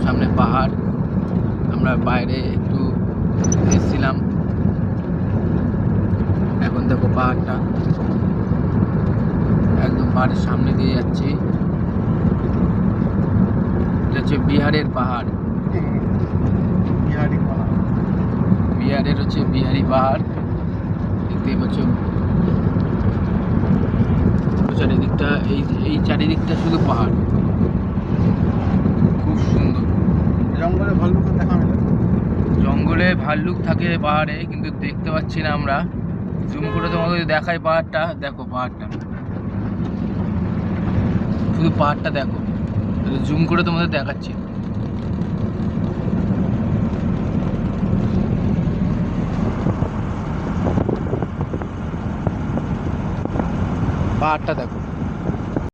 সামনে পাহাড়। আমরা বাইরে একটু এসেছিলাম, এখন দেখো পাহাড়টা একদম পাহাড়ের সামনে দিয়ে যাচ্ছি। এটা হচ্ছে বিহারের পাহাড়, বিহারের হচ্ছে বিহারি পাহাড়। দেখতেই পাচ্ছ চারিদিকটা, এই চারিদিকটা শুধু পাহাড়, খুব সুন্দর। জঙ্গলে ভাল্লুক দেখা মেলে। জঙ্গলে ভাল্লুক থাকে পাহাড়ে, কিন্তু দেখতে পাচ্ছি না আমরা। জুম করে তোমাদের দেখাই পাহাড়টা, দেখো পাহাড়টা, শুধু পাহাড়টা দেখো, জুম করে তোমাদের দেখাচ্ছি। পাহাড়টা দেখো।